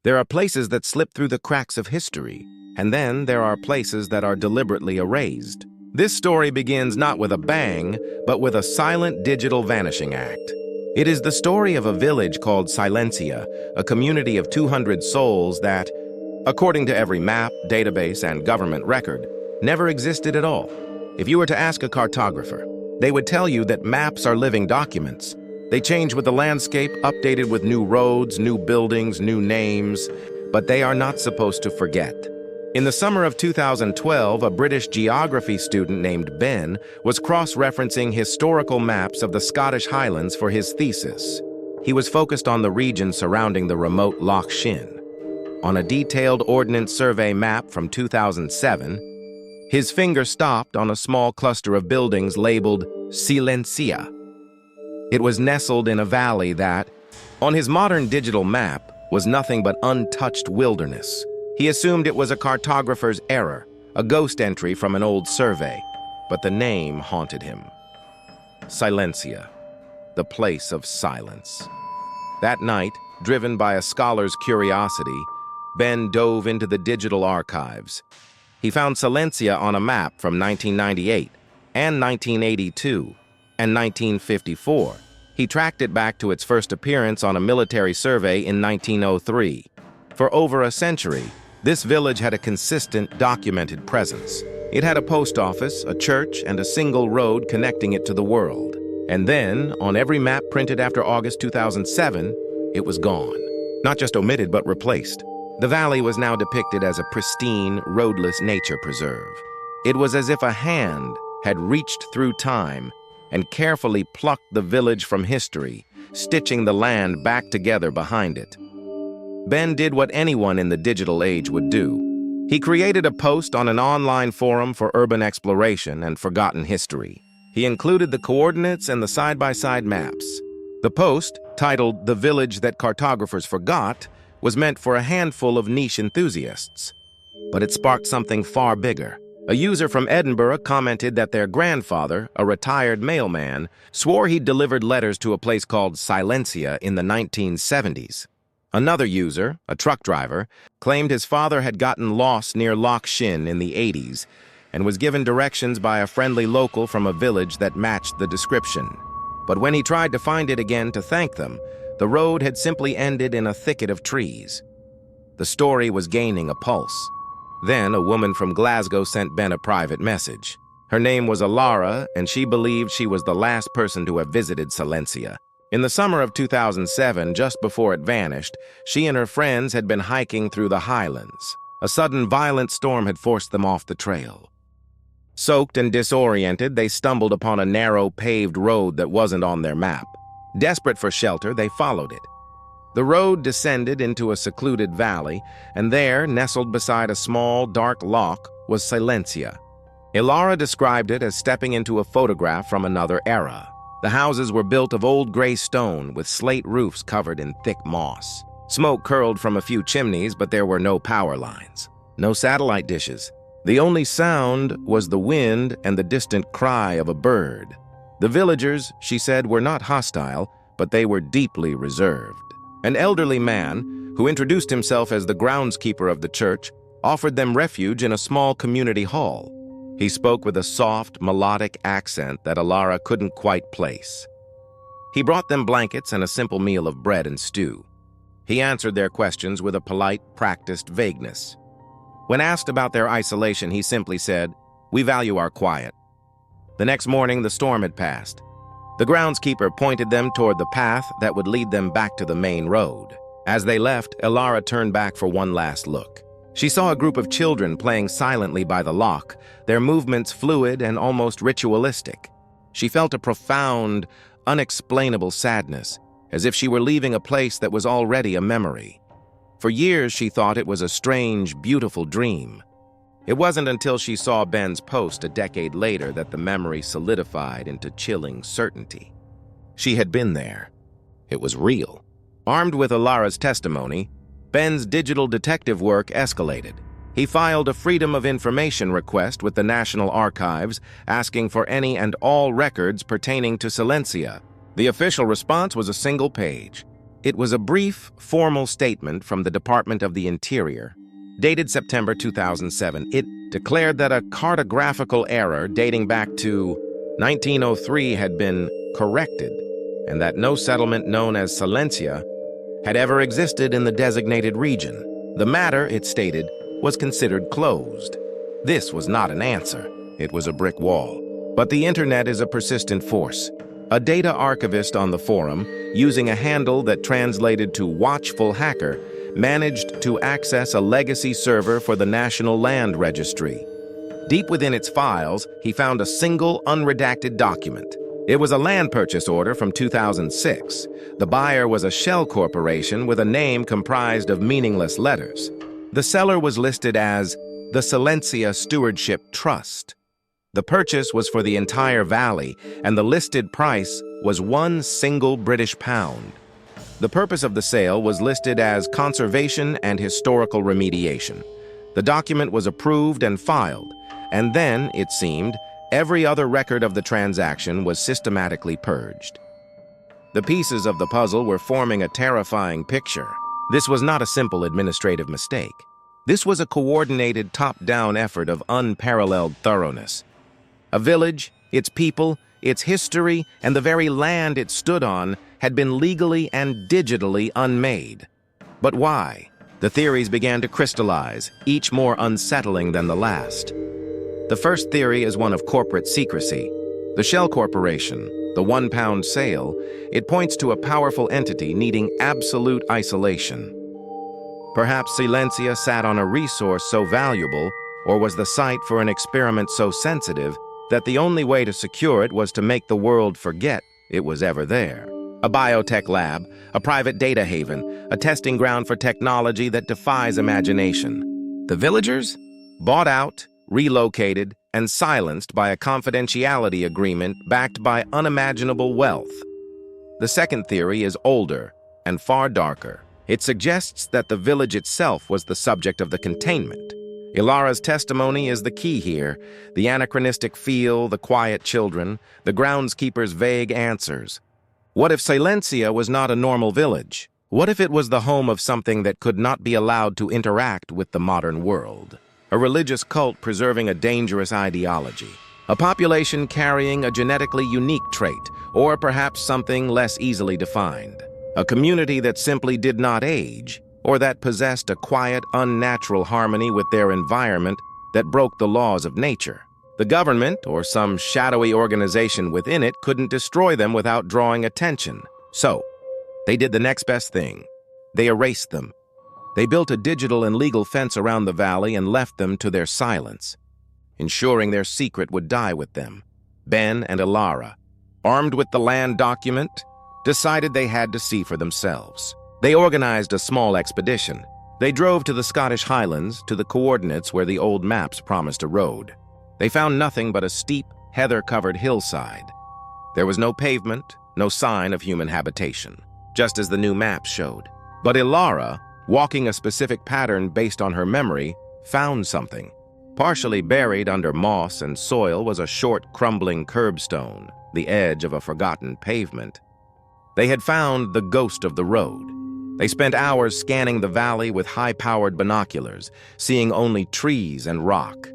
There are places that slip through the cracks of history, and then there are places that are deliberately erased. This story begins not with a bang, but with a silent digital vanishing act. It is the story of a village called Silencia, a community of 200 souls that, according to every map, database, and government record, never existed at all. If you were to ask a cartographer, they would tell you that maps are living documents. They change with the landscape, updated with new roads, new buildings, new names, but they are not supposed to forget. In the summer of 2012, a British geography student named Ben was cross-referencing historical maps of the Scottish Highlands for his thesis. He was focused on the region surrounding the remote Loch Shin. On a detailed Ordnance Survey map from 2007, his finger stopped on a small cluster of buildings labeled Silencia. It was nestled in a valley that, on his modern digital map, was nothing but untouched wilderness. He assumed it was a cartographer's error, a ghost entry from an old survey, but the name haunted him. Silencia, the place of silence. That night, driven by a scholar's curiosity, Ben dove into the digital archives. He found Silencia on a map from 1998 and 1982 and 1954. He tracked it back to its first appearance on a military survey in 1903. For over a century, this village had a consistent, documented presence. It had a post office, a church, and a single road connecting it to the world. And then, on every map printed after August 2007, it was gone. Not just omitted, but replaced. The valley was now depicted as a pristine, roadless nature preserve. It was as if a hand had reached through time and carefully plucked the village from history, stitching the land back together behind it. Ben did what anyone in the digital age would do. He created a post on an online forum for urban exploration and forgotten history. He included the coordinates and the side-by-side maps. The post, titled "The Village That Cartographers Forgot," was meant for a handful of niche enthusiasts. But it sparked something far bigger. A user from Edinburgh commented that their grandfather, a retired mailman, swore he'd delivered letters to a place called Silencia in the 1970s. Another user, a truck driver, claimed his father had gotten lost near Loch Shin in the 80s and was given directions by a friendly local from a village that matched the description. But when he tried to find it again to thank them, the road had simply ended in a thicket of trees. The story was gaining a pulse. Then a woman from Glasgow sent Ben a private message. Her name was Alara, and she believed she was the last person to have visited Silencia. In the summer of 2007, just before it vanished, she and her friends had been hiking through the highlands. A sudden violent storm had forced them off the trail. Soaked and disoriented, they stumbled upon a narrow paved road that wasn't on their map. Desperate for shelter, they followed it. The road descended into a secluded valley, and there, nestled beside a small, dark loch, was Silencia. Ilara described it as stepping into a photograph from another era. The houses were built of old gray stone with slate roofs covered in thick moss. Smoke curled from a few chimneys, but there were no power lines, no satellite dishes. The only sound was the wind and the distant cry of a bird. The villagers, she said, were not hostile, but they were deeply reserved. An elderly man, who introduced himself as the groundskeeper of the church, offered them refuge in a small community hall. He spoke with a soft, melodic accent that Alara couldn't quite place. He brought them blankets and a simple meal of bread and stew. He answered their questions with a polite, practiced vagueness. When asked about their isolation, he simply said, "We value our quiet." The next morning, the storm had passed. The groundskeeper pointed them toward the path that would lead them back to the main road. As they left, Ilara turned back for one last look. She saw a group of children playing silently by the loch, their movements fluid and almost ritualistic. She felt a profound, unexplainable sadness, as if she were leaving a place that was already a memory. For years, she thought it was a strange, beautiful dream. It wasn't until she saw Ben's post a decade later that the memory solidified into chilling certainty. She had been there. It was real. Armed with Ilara's testimony, Ben's digital detective work escalated. He filed a Freedom of Information request with the National Archives, asking for any and all records pertaining to Silencia. The official response was a single page. It was a brief, formal statement from the Department of the Interior, dated September 2007. It declared that a cartographical error dating back to 1903 had been corrected, and that no settlement known as Silencia had ever existed in the designated region. The matter, it stated, was considered closed. This was not an answer. It was a brick wall. But the internet is a persistent force. A data archivist on the forum, using a handle that translated to watchful hacker, managed to access a legacy server for the National Land Registry. Deep within its files, he found a single unredacted document. It was a land purchase order from 2006. The buyer was a shell corporation with a name comprised of meaningless letters. The seller was listed as the Silencia Stewardship Trust. The purchase was for the entire valley, and the listed price was one single British pound. The purpose of the sale was listed as conservation and historical remediation. The document was approved and filed, and then, it seemed, every other record of the transaction was systematically purged. The pieces of the puzzle were forming a terrifying picture. This was not a simple administrative mistake. This was a coordinated top-down effort of unparalleled thoroughness. A village, its people, its history, and the very land it stood on had been legally and digitally unmade. But why? The theories began to crystallize, each more unsettling than the last. The first theory is one of corporate secrecy. The shell corporation, the £1 sale, it points to a powerful entity needing absolute isolation. Perhaps Silencia sat on a resource so valuable, or was the site for an experiment so sensitive, that the only way to secure it was to make the world forget it was ever there. A biotech lab, a private data haven, a testing ground for technology that defies imagination. The villagers? Bought out, relocated, and silenced by a confidentiality agreement backed by unimaginable wealth. The second theory is older and far darker. It suggests that the village itself was the subject of the containment. Ilara's testimony is the key here. The anachronistic feel, the quiet children, the groundskeeper's vague answers. What if Silencia was not a normal village? What if it was the home of something that could not be allowed to interact with the modern world? A religious cult preserving a dangerous ideology. A population carrying a genetically unique trait, or perhaps something less easily defined. A community that simply did not age, or that possessed a quiet, unnatural harmony with their environment that broke the laws of nature. The government, or some shadowy organization within it, couldn't destroy them without drawing attention. So, they did the next best thing. They erased them. They built a digital and legal fence around the valley and left them to their silence, ensuring their secret would die with them. Ben and Ilara, armed with the land document, decided they had to see for themselves. They organized a small expedition. They drove to the Scottish Highlands, to the coordinates where the old maps promised a road. They found nothing but a steep, heather-covered hillside. There was no pavement, no sign of human habitation, just as the new maps showed. But Ilara, walking a specific pattern based on her memory, found something. Partially buried under moss and soil was a short, crumbling curbstone, the edge of a forgotten pavement. They had found the ghost of the road. They spent hours scanning the valley with high-powered binoculars, seeing only trees and rock.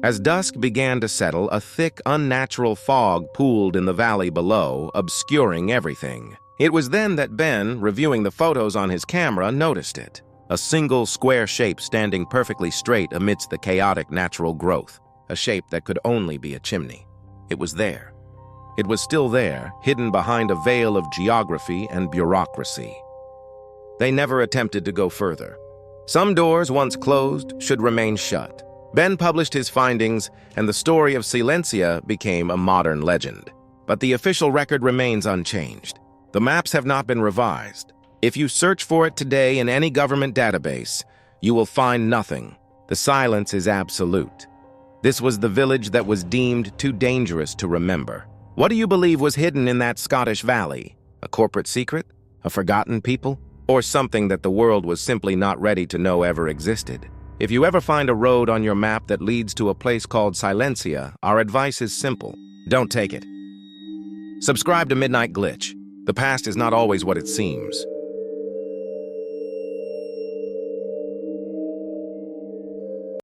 As dusk began to settle, a thick, unnatural fog pooled in the valley below, obscuring everything. It was then that Ben, reviewing the photos on his camera, noticed it. A single square shape standing perfectly straight amidst the chaotic natural growth, a shape that could only be a chimney. It was there. It was still there, hidden behind a veil of geography and bureaucracy. They never attempted to go further. Some doors, once closed, should remain shut. Ben published his findings, and the story of Silencia became a modern legend. But the official record remains unchanged. The maps have not been revised. If you search for it today in any government database, you will find nothing. The silence is absolute. This was the village that was deemed too dangerous to remember. What do you believe was hidden in that Scottish valley? A corporate secret? A forgotten people? Or something that the world was simply not ready to know ever existed? If you ever find a road on your map that leads to a place called Silencia, our advice is simple. Don't take it. Subscribe to Midnight Glitch. The past is not always what it seems.